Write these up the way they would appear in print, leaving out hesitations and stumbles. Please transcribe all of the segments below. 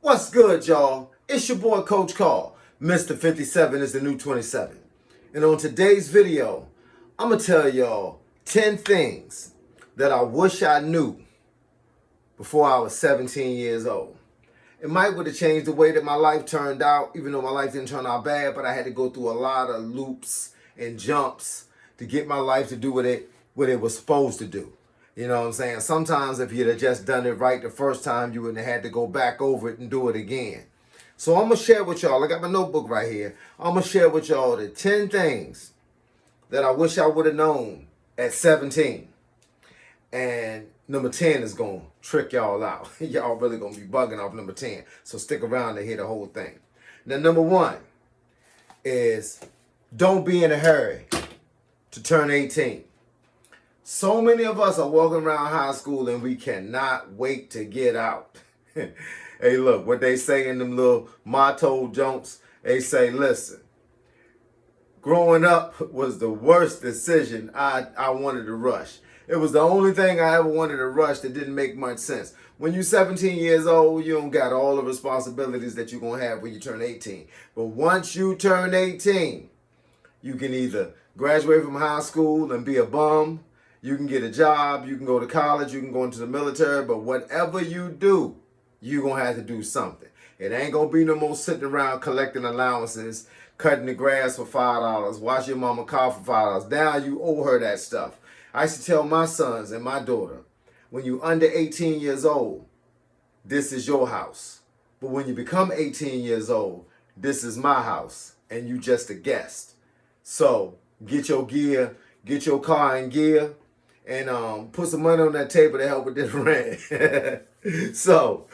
What's good, y'all? It's your boy, Coach Carl. Mr. 57 is the new 27. And on today's video, I'm going to tell y'all 10 things that I wish I knew before I was 17 years old. It might would have changed the way that my life turned out, even though my life didn't turn out bad, but I had to go through a lot of loops and jumps to get my life to do what it was supposed to do. You know what I'm saying? Sometimes if you'd have just done it right the first time, you wouldn't have had to go back over it and do it again. So I'm going to share with y'all, I got my notebook right here. I'm going to share with y'all the 10 things that I wish I would have known at 17. And number 10 is going to trick y'all out. Y'all really going to be bugging off number 10. So stick around to hear the whole thing. Now, number 1 is don't be in a hurry to turn 18. So many of us are walking around high school and we cannot wait to get out. Hey, look, what they say in them little motto junks, they say, listen, growing up was the worst decision I wanted to rush. It was the only thing I ever wanted to rush that didn't make much sense. When you're 17 years old, you don't got all the responsibilities that you're going to have when you turn 18. But once you turn 18, you can either graduate from high school and be a bum, you can get a job, you can go to college, you can go into the military, but whatever you do, you're going to have to do something. It ain't going to be no more sitting around collecting allowances, cutting the grass for $5, wash your mama car for $5. Now you owe her that stuff. I used to tell my sons and my daughter, when you under 18 years old, this is your house. But when you become 18 years old, this is my house, and you just a guest. So get your gear, get your car in gear, and put some money on that table to help with this rent. So,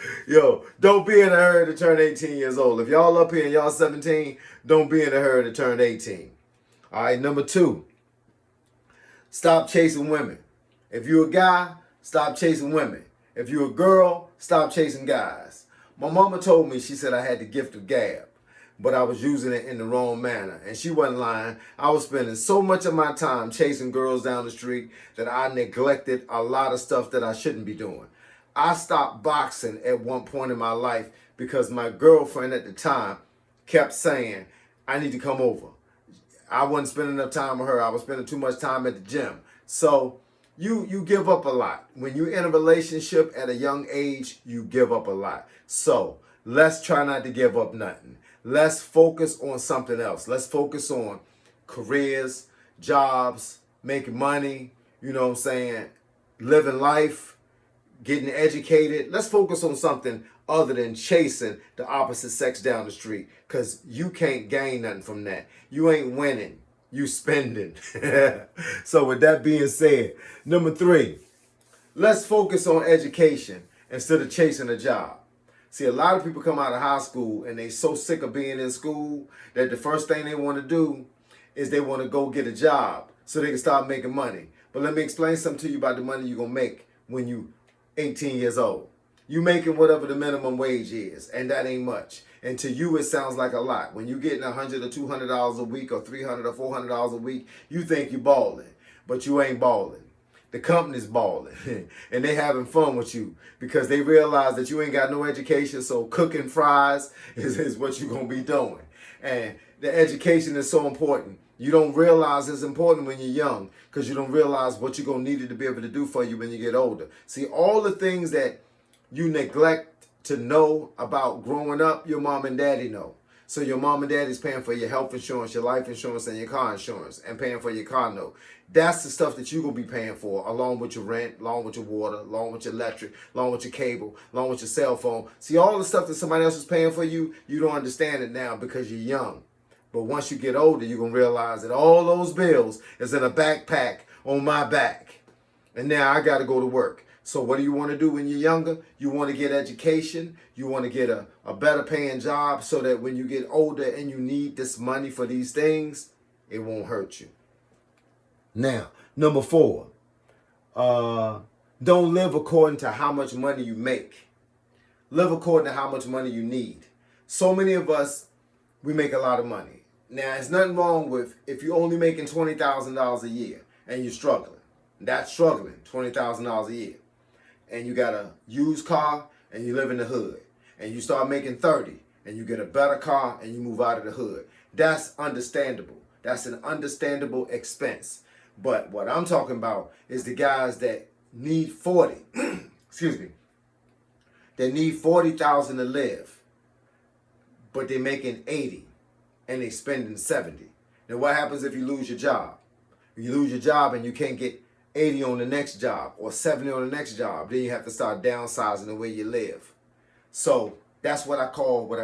don't be in a hurry to turn 18 years old. If y'all up here and y'all 17, don't be in a hurry to turn 18. All right, number 2, stop chasing women. If you're a guy, stop chasing women. If you're a girl, stop chasing guys. My mama told me, she said I had the gift of gab, but I was using it in the wrong manner. And she wasn't lying. I was spending so much of my time chasing girls down the street that I neglected a lot of stuff that I shouldn't be doing. I stopped boxing at one point in my life because my girlfriend at the time kept saying, I need to come over. I wasn't spending enough time with her. I was spending too much time at the gym. So you give up a lot. When you're in a relationship at a young age, you give up a lot. So let's try not to give up nothing. Let's focus on something else. Let's focus on careers, jobs, making money, you know what I'm saying, living life, getting educated. Let's focus on something other than chasing the opposite sex down the street, because you can't gain nothing from that. You ain't winning. You spending. So with that being said, number 3, let's focus on education instead of chasing a job. See, a lot of people come out of high school and they so sick of being in school that the first thing they want to do is they want to go get a job so they can start making money. But let me explain something to you about the money you're going to make when you 18 years old. You making whatever the minimum wage is, and that ain't much. And to you, it sounds like a lot. When you're getting $100 or $200 a week or $300 or $400 a week, you think you're balling, but you ain't balling. The company's balling, and they having fun with you because they realize that you ain't got no education, so cooking fries is what you're going to be doing. And the education is so important. You don't realize it's important when you're young because you don't realize what you're going to need it to be able to do for you when you get older. See, all the things that you neglect to know about growing up, your mom and daddy know. So your mom and daddy's paying for your health insurance, your life insurance, and your car insurance, and paying for your car note. That's the stuff that you're going to be paying for, along with your rent, along with your water, along with your electric, along with your cable, along with your cell phone. See, all the stuff that somebody else is paying for you, you don't understand it now because you're young. But once you get older, you're going to realize that all those bills is in a backpack on my back. And now I got to go to work. So what do you want to do when you're younger? You want to get education. You want to get a better paying job so that when you get older and you need this money for these things, it won't hurt you. Now, number 4, don't live according to how much money you make. Live according to how much money you need. So many of us, we make a lot of money. Now, there's nothing wrong with if you're only making $20,000 a year and you're struggling. That's struggling, $20,000 a year. And you got a used car and you live in the hood. and you start making 30 and you get a better car and you move out of the hood. That's understandable. That's an understandable expense. But what I'm talking about is the guys that need 40. Excuse me. They need 40,000 to live, but they're making 80 and they spending 70. Now what happens if you lose your job? You lose your job and you can't get 80 on the next job or 70 on the next job. Then you have to start downsizing the way you live. So that's what I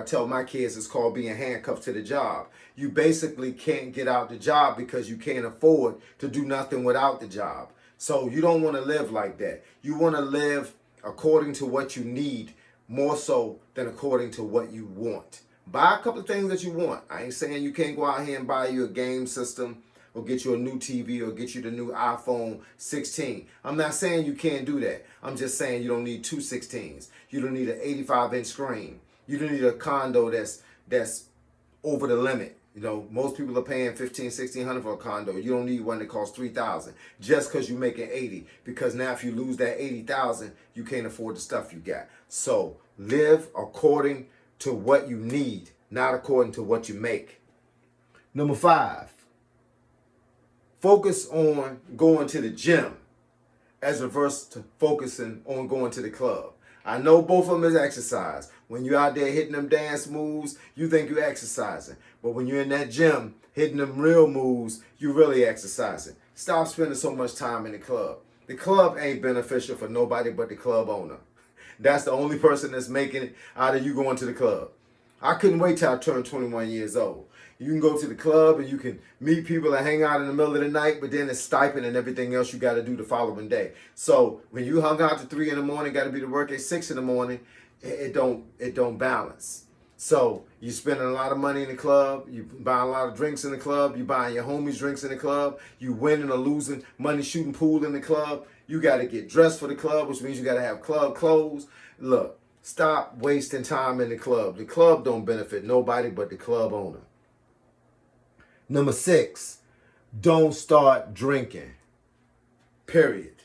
tell my kids is called being handcuffed to the job. You basically can't get out the job because you can't afford to do nothing without the job. So you don't want to live like that. You want to live according to what you need more so than according to what you want. Buy a couple of things that you want. I ain't saying you can't go out here and buy you a game system or get you a new TV or get you the new iPhone 16. I'm not saying you can't do that. I'm just saying you don't need two 16s. You don't need an 85-inch screen. You don't need a condo that's over the limit. You know, most people are paying $1,500-$1,600 for a condo. You don't need one that costs $3,000 just because you're making 80. Because now if you lose that 80,000, you can't afford the stuff you got. So live according to what you need, not according to what you make. Number 5, focus on going to the gym as opposed to focusing on going to the club. I know both of them is exercise. When you're out there hitting them dance moves, you think you're exercising. But when you're in that gym hitting them real moves, you're really exercising. Stop spending so much time in the club. The club ain't beneficial for nobody but the club owner. That's the only person that's making it out of you going to the club. I couldn't wait till I turned 21 years old. You can go to the club and you can meet people and hang out in the middle of the night, but then it's stipend and everything else you got to do the following day. So when you hung out to 3 in the morning, got to be to work at 6 in the morning, it don't balance. So you spending a lot of money in the club, you buying a lot of drinks in the club, you buying your homies drinks in the club, you winning or losing money shooting pool in the club. You got to get dressed for the club, which means you got to have club clothes. Look, stop wasting time in the club. The club don't benefit nobody but the club owner. Number 6, don't start drinking. Period.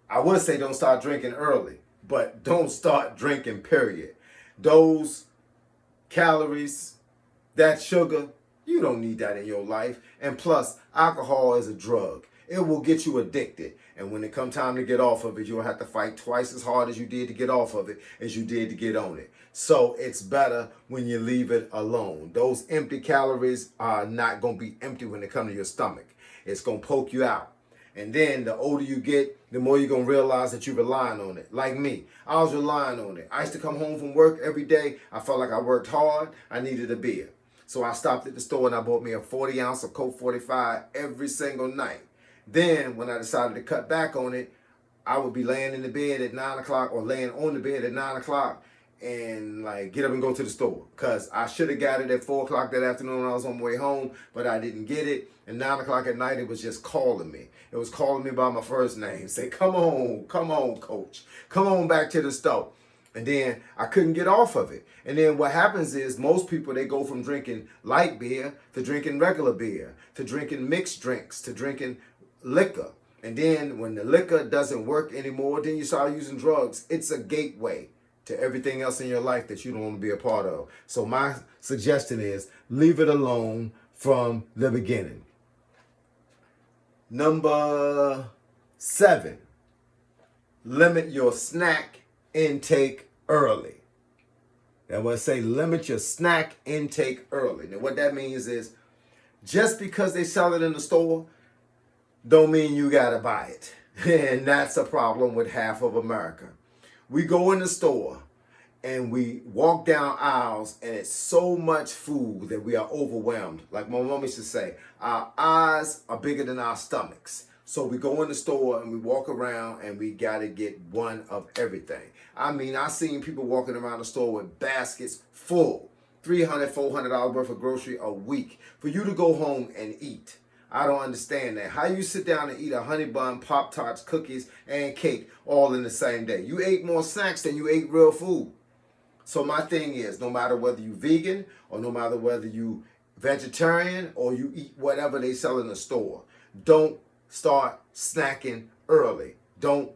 I would say don't start drinking early, but don't start drinking, period. Those calories, that sugar, you don't need that in your life. And plus, alcohol is a drug. It will get you addicted. And when it comes time to get off of it, you'll have to fight twice as hard as you did to get off of it as you did to get on it. So it's better when you leave it alone. Those empty calories are not going to be empty when they come to your stomach. It's going to poke you out. And then the older you get, the more you're going to realize that you're relying on it. Like me, I was relying on it. I used to come home from work every day. I felt like I worked hard. I needed a beer. So I stopped at the store and I bought me a 40 ounce of Coke 45 every single night. Then when I decided to cut back on it, I would be laying in the bed at 9 o'clock or laying on the bed at 9 o'clock and like get up and go to the store. Because I should have got it at 4 o'clock that afternoon when I was on my way home, but I didn't get it. And 9 o'clock at night, it was just calling me. It was calling me by my first name. Say, come on, coach. Come on back to the store. And then I couldn't get off of it. And then what happens is most people, they go from drinking light beer to drinking regular beer, to drinking mixed drinks, to drinking liquor. And then when the liquor doesn't work anymore, then you start using drugs. It's a gateway to everything else in your life that you don't want to be a part of. So my suggestion is leave it alone from the beginning. Number 7, limit your snack intake early. Now, when I say limit your snack intake early, now what that means is just because they sell it in the store don't mean you gotta buy it. And that's a problem with half of America. We go in the store and we walk down aisles and it's so much food that we are overwhelmed. Like my mom used to say, our eyes are bigger than our stomachs. So we go in the store and we walk around and we gotta get one of everything. I mean, I seen people walking around the store with baskets full, $300, $400 worth of grocery a week for you to go home and eat. I don't understand that. How you sit down and eat a honey bun, Pop-Tarts, cookies, and cake all in the same day? You ate more snacks than you ate real food. So my thing is, no matter whether you vegan or no matter whether you vegetarian or you eat whatever they sell in the store, don't start snacking early. Don't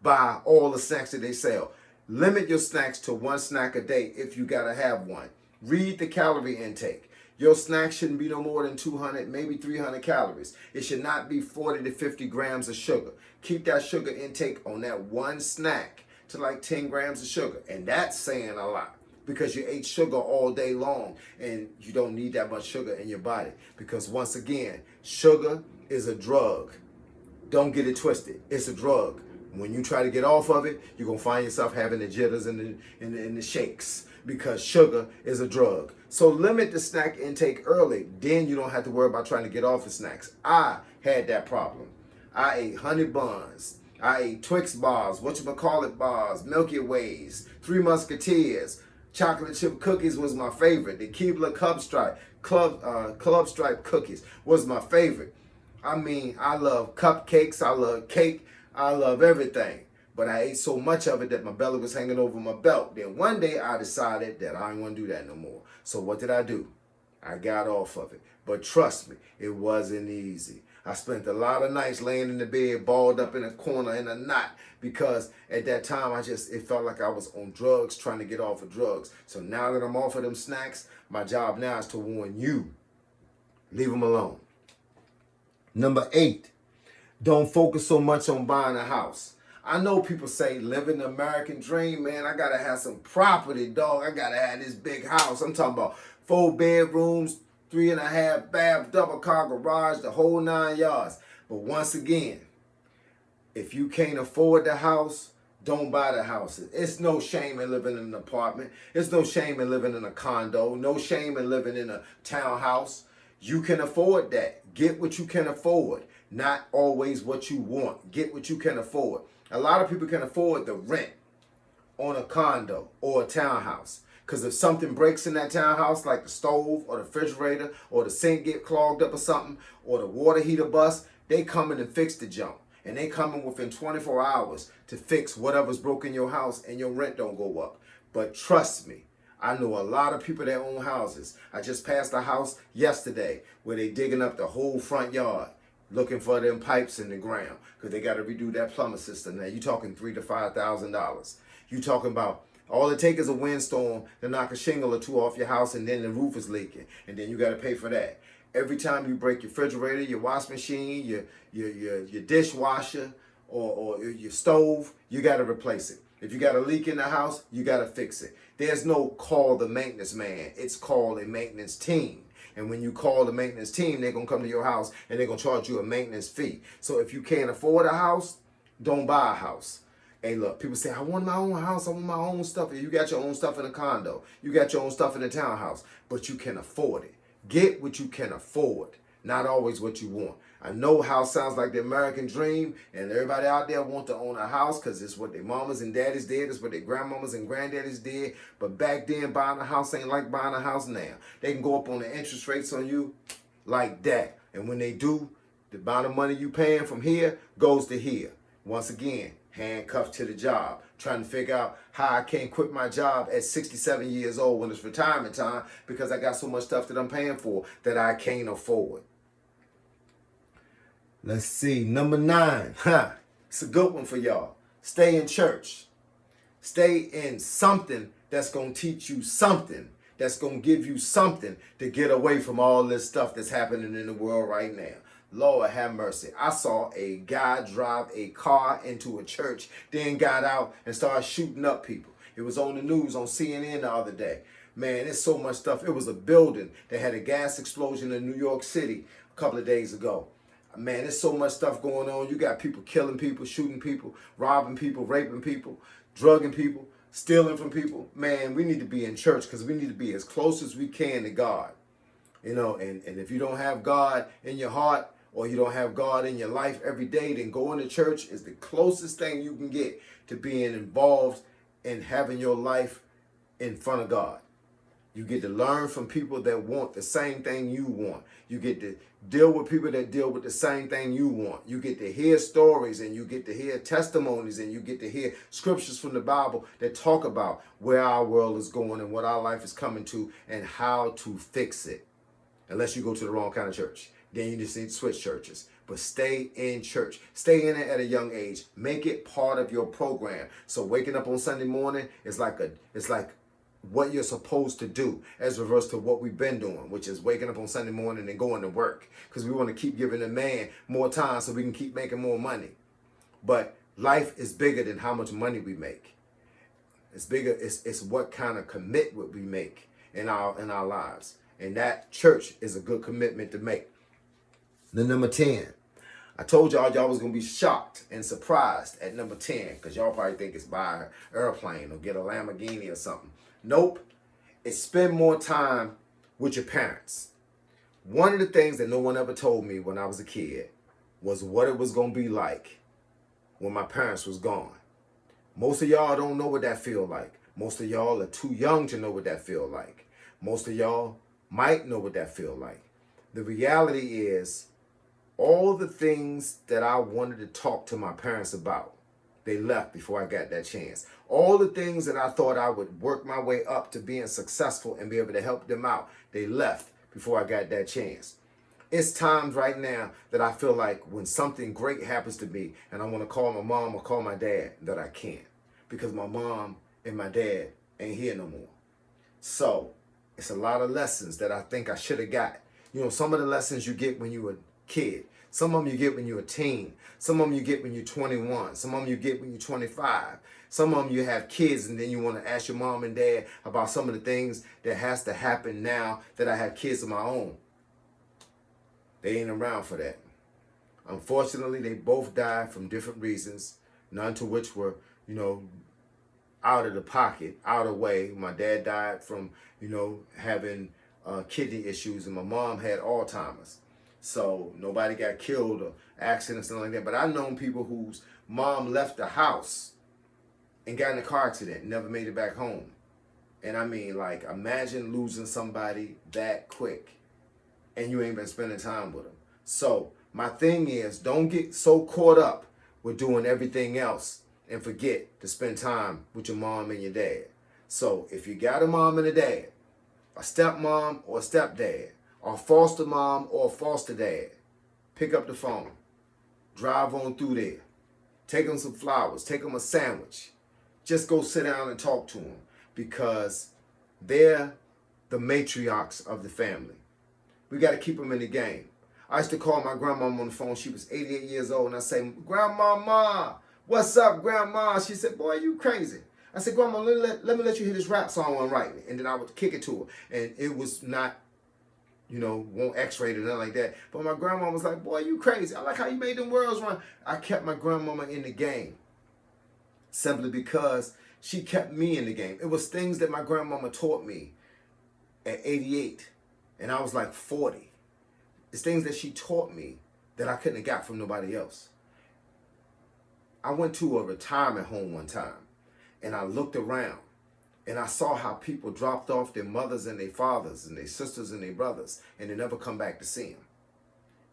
buy all the snacks that they sell. Limit your snacks to one snack a day if you gotta have one. Read the calorie intake. Your snack shouldn't be no more than 200, maybe 300 calories. It should not be 40 to 50 grams of sugar. Keep that sugar intake on that one snack to like 10 grams of sugar. And that's saying a lot because you ate sugar all day long and you don't need that much sugar in your body. Because once again, sugar is a drug. Don't get it twisted. It's a drug. When you try to get off of it, you're going to find yourself having the jitters and the shakes because sugar is a drug. So limit the snack intake early. Then you don't have to worry about trying to get off of snacks. I had that problem. I ate honey buns. I ate Twix bars, whatchamacallit bars, Milky Ways, Three Musketeers. Chocolate chip cookies was my favorite. The Keebler Club Stripe cookies was my favorite. I mean, I love cupcakes. I love cake. I love everything. But I ate so much of it that my belly was hanging over my belt. Then one day I decided that I didn't want to do that no more. So what did I do? I got off of it. But trust me, it wasn't easy. I spent a lot of nights laying in the bed, balled up in a corner in a knot, because at that time it felt like I was on drugs, trying to get off of drugs. So now that I'm off of them snacks, my job now is to warn you, leave them alone. Number 8, don't focus so much on buying a house. I know people say living the American dream, man, I gotta have some property, dog. I gotta have this big house. I'm talking about 4 bedrooms, 3.5 baths, double car garage, the whole 9 yards. But once again, if you can't afford the house, don't buy the house. It's no shame in living in an apartment. It's no shame in living in a condo. No shame in living in a townhouse. You can afford that. Get what you can afford. Not always what you want. Get what you can afford. A lot of people can afford the rent on a condo or a townhouse. Because if something breaks in that townhouse, like the stove or the refrigerator or the sink get clogged up or something, or the water heater bust, they come in and fix the junk. And they come in within 24 hours to fix whatever's broken in your house, and your rent don't go up. But trust me, I know a lot of people that own houses. I just passed a house yesterday where they digging up the whole front yard looking for them pipes in the ground because they got to redo that plumber system. Now you talking $3,000 to $5,000. You talking about all it takes is a windstorm to knock a shingle or two off your house, and then the roof is leaking, and then you got to pay for that. Every time you break your refrigerator, your wash machine, your dishwasher, or your stove, you got to replace it. If you got a leak in the house, you got to fix it. There's no call the maintenance man. It's called a maintenance team. And when you call the maintenance team, they're going to come to your house and they're going to charge you a maintenance fee. So if you can't afford a house, don't buy a house. Hey, look, people say, I want my own house. I want my own stuff. You got your own stuff in a condo. You got your own stuff in a townhouse. But you can afford it. Get what you can afford, not always what you want. I know house sounds like the American dream, and everybody out there want to own a house because it's what their mamas and daddies did. It's what their grandmamas and granddaddies did. But back then, buying a house ain't like buying a house now. They can go up on the interest rates on you like that. And when they do, the amount of money you paying from here goes to here. Once again, handcuffed to the job, trying to figure out how I can't quit my job at 67 years old when it's retirement time because I got so much stuff that I'm paying for that I can't afford. Let's see, number 9. It's a good one for y'all. Stay in church. Stay in something that's going to teach you something, that's going to give you something to get away from all this stuff that's happening in the world right now. Lord have mercy. I saw a guy drive a car into a church, then got out and started shooting up people. It was on the news on CNN the other day. Man, there's so much stuff. It was a building that had a gas explosion in New York City a couple of days ago. Man, there's so much stuff going on. You got people killing people, shooting people, robbing people, raping people, drugging people, stealing from people. Man, we need to be in church because we need to be as close as we can to God. You know, and if you don't have God in your heart, or you don't have God in your life every day, then going to church is the closest thing you can get to being involved in having your life in front of God. You get to learn from people that want the same thing you want. You get to deal with people that deal with the same thing you want. You get to hear stories, and you get to hear testimonies, and you get to hear scriptures from the Bible that talk about where our world is going and what our life is coming to and how to fix it. Unless you go to the wrong kind of church. Then you just need to switch churches. but stay in church. Stay in it at a young age. Make it part of your program. So waking up on Sunday morning is like what you're supposed to do, as reverse to what we've been doing, which is waking up on Sunday morning and going to work, because we want to keep giving the man more time so we can keep making more money. But life is bigger than how much money we make. It's bigger. It's what kind of commitment we make in our lives, and that church is a good commitment to make. The number 10. I told y'all was gonna be shocked and surprised at number 10, because y'all probably think it's buy an airplane or get a Lamborghini or something. Nope. It's spend more time with your parents. One of the things that no one ever told me when I was a kid was what it was gonna be like when my parents was gone. Most of y'all don't know what that feel like. Most of y'all are too young to know what that feel like. Most of y'all might know what that feel like. The reality is, all the things that I wanted to talk to my parents about, they left before I got that chance. All the things that I thought I would work my way up to being successful and be able to help them out, they left before I got that chance. It's times right now that I feel like when something great happens to me and I want to call my mom or call my dad, that I can't, because my mom and my dad ain't here no more. So it's a lot of lessons that I think I should have got. You know, some of the lessons you get when you were a kid. Some of them you get when you're a teen. Some of them you get when you're 21. Some of them you get when you're 25. Some of them you have kids and then you want to ask your mom and dad about some of the things that has to happen now that I have kids of my own. They ain't around for that. Unfortunately, they both died from different reasons, none to which were, out of the pocket, out of the way. My dad died from, having kidney issues, and my mom had Alzheimer's. So nobody got killed or accidents, something like that. But I've known people whose mom left the house and got in a car accident, never made it back home. And I mean, like, imagine losing somebody that quick and you ain't been spending time with them. So my thing is, don't get so caught up with doing everything else and forget to spend time with your mom and your dad. So if you got a mom and a dad, a stepmom or a stepdad, or a foster mom or a foster dad, pick up the phone, drive on through there, take them some flowers, take them a sandwich. Just go sit down and talk to them, because they're the matriarchs of the family. We got to keep them in the game. I used to call my grandmama on the phone. She was 88 years old, and I say, "Grandmama, what's up, Grandma?" She said, "Boy, you crazy." I said, "Grandma, let me let you hear this rap song on right." And then I would kick it to her, and it was not, won't X-rated or nothing like that. But my grandma was like, "Boy, you crazy. I like how you made them worlds run." I kept my grandmama in the game simply because she kept me in the game. It was things that my grandmama taught me at 88. And I was like 40. It's things that she taught me that I couldn't have got from nobody else. I went to a retirement home one time, and I looked around, and I saw how people dropped off their mothers and their fathers and their sisters and their brothers, and they never come back to see them.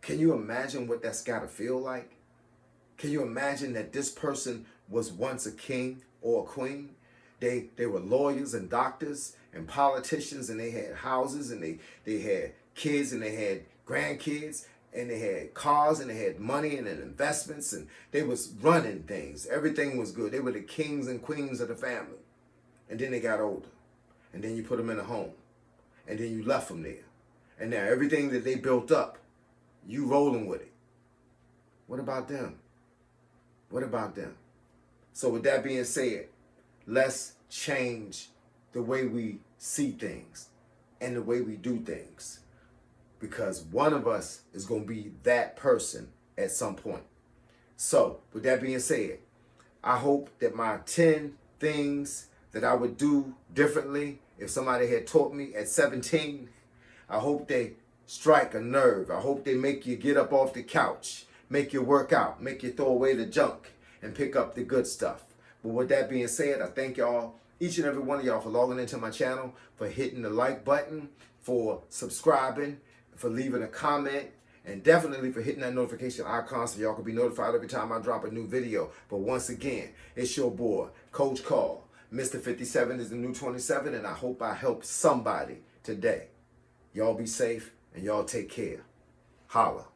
Can you imagine what that's got to feel like? Can you imagine that this person was once a king or a queen? They were lawyers and doctors and politicians, and they had houses, and they had kids, and they had grandkids, and they had cars, and they had money and investments, and they was running things. Everything was good. They were the kings and queens of the family. And then they got older, and then you put them in a home, and then you left them there. And now everything that they built up, you rolling with it. What about them? What about them? So with that being said, let's change the way we see things and the way we do things, because one of us is going to be that person at some point. So with that being said, I hope that my 10 things that I would do differently if somebody had taught me at 17, I hope they strike a nerve. I hope they make you get up off the couch, make you work out, make you throw away the junk and pick up the good stuff. But with that being said, I thank y'all, each and every one of y'all, for logging into my channel, for hitting the like button, for subscribing, for leaving a comment, and definitely for hitting that notification icon so y'all can be notified every time I drop a new video. But once again, it's your boy, Coach Carl. Mr. 57 is the new 27, and I hope I help somebody today. Y'all be safe, and y'all take care. Holla.